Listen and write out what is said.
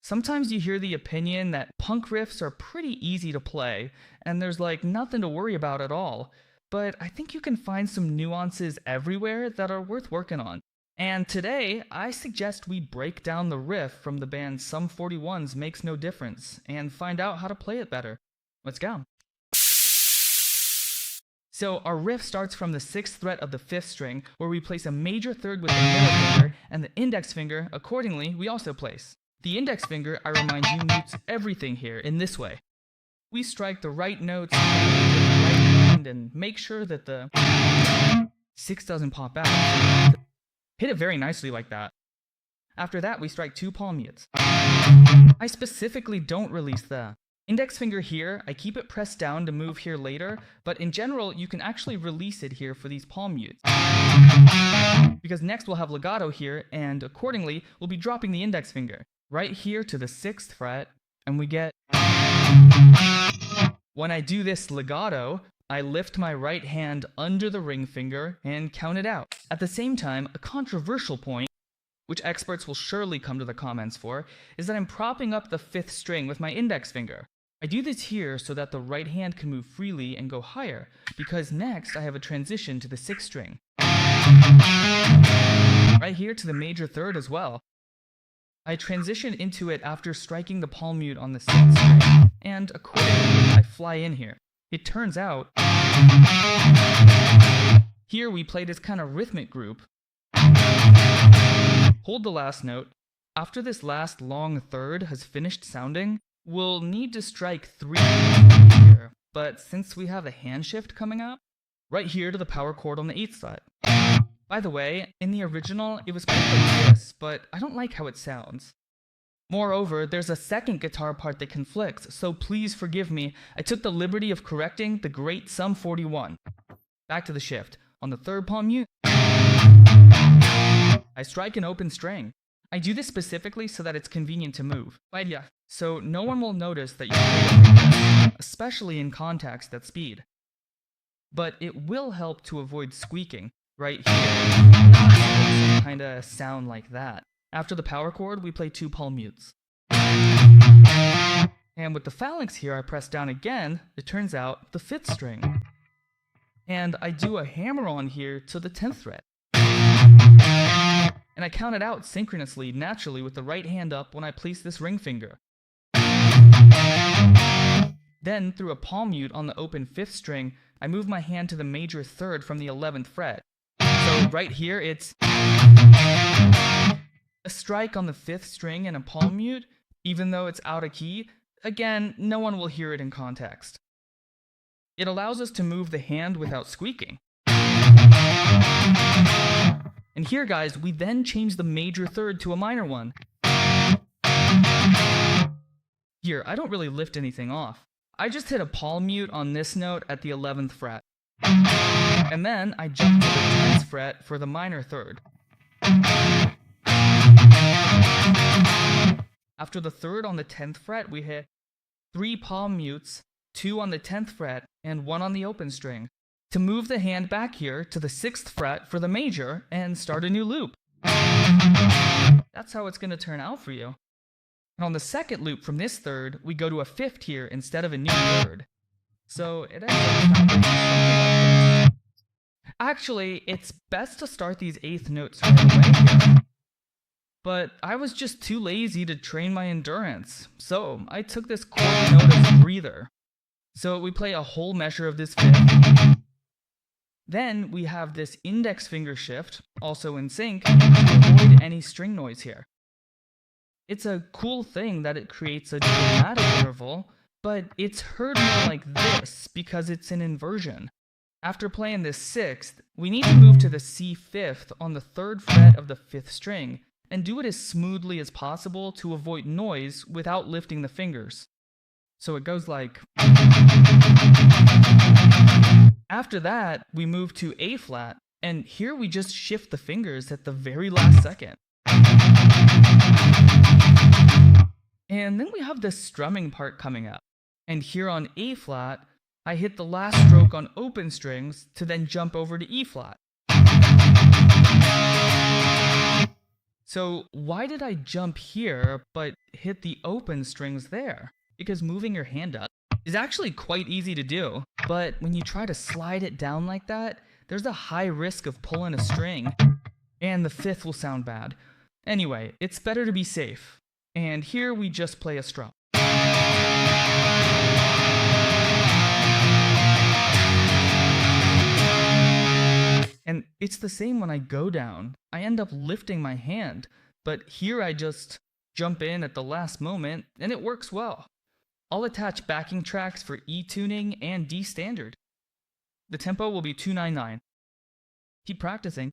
Sometimes you hear the opinion that punk riffs are pretty easy to play, and there's like nothing to worry about at all, but I think you can find some nuances everywhere that are worth working on. And today, I suggest we break down the riff from the band Sum 41's Makes No Difference, and find out how to play it better. Let's go. So our riff starts from the 6th fret of the 5th string, where we place a major third with the middle finger, and the index finger, accordingly, we also place. The index finger, I remind you, mutes everything here in this way. We strike the right notes with the right hand and make sure that the 6 doesn't pop out. Hit it very nicely like that. After that, we strike 2 palm mutes. I specifically don't release the index finger here. I keep it pressed down to move here later, but in general, you can actually release it here for these palm mutes. Because next we'll have legato here, and accordingly, we'll be dropping the index finger right here to the 6th fret, and we get... When I do this legato, I lift my right hand under the ring finger and count it out. At the same time, a controversial point, which experts will surely come to the comments for, is that I'm propping up the 5th string with my index finger. I do this here so that the right hand can move freely and go higher, because next I have a transition to the 6th string. Right here to the major third as well. I transition into it after striking the palm mute on the 6th string, and accordingly I fly in here. It turns out, here we play this kind of rhythmic group. Hold the last note. After this last long third has finished sounding, we'll need to strike 3 here, but since we have a hand shift coming up, right here to the power chord on the 8th fret. By the way, in the original, it was kind of like this, but I don't like how it sounds. Moreover, there's a second guitar part that conflicts, so please forgive me. I took the liberty of correcting the great Sum 41. Back to the shift. On the 3rd palm mute, I strike an open string. I do this specifically so that it's convenient to move. But yeah, so no one will notice that you play it like this, especially in context at speed. But it will help to avoid squeaking right here. Kinda sound like that. After the power chord, we play 2 palm mutes. And with the phalanx here, I press down again, it turns out the 5th string. And I do a hammer-on here to the 10th fret. And I count it out synchronously, naturally, with the right hand up when I place this ring finger. Then, through a palm mute on the open 5th string, I move my hand to the major third from the 11th fret. So right here, it's a strike on the 5th string and a palm mute, even though it's out of key. Again, no one will hear it in context. It allows us to move the hand without squeaking. And here, guys, we then change the major third to a minor one. Here, I don't really lift anything off. I just hit a palm mute on this note at the 11th fret. And then I jump to the 10th fret for the minor third. After the third on the 10th fret, we hit 3 palm mutes, 2 on the 10th fret, and 1 on the open string, to move the hand back here to the 6th fret for the major and start a new loop. That's how it's going to turn out for you. And on the second loop from this third, we go to a 5th here instead of a new third. So it ends up sounding something like this. Actually, it's best to start these 8th notes right away here. But I was just too lazy to train my endurance, so I took this chord note as a breather. So we play a whole measure of this 5th. Then we have this index finger shift, also in sync, to avoid any string noise here. It's a cool thing that it creates a dramatic interval, but it's heard more like this because it's an inversion. After playing this 6th, we need to move to the C5th on the 3rd fret of the 5th string, and do it as smoothly as possible to avoid noise without lifting the fingers. So it goes like... After that, we move to A flat, and here we just shift the fingers at the very last second. And then we have the strumming part coming up. And here on A flat, I hit the last stroke on open strings to then jump over to E flat. So why did I jump here but hit the open strings there? Because moving your hand up is actually quite easy to do, but when you try to slide it down like that, there's a high risk of pulling a string, and the fifth will sound bad. Anyway, it's better to be safe. And here we just play a strum. And it's the same when I go down. I end up lifting my hand, but here I just jump in at the last moment, and it works well. I'll attach backing tracks for E tuning and D standard. The tempo will be 299. Keep practicing.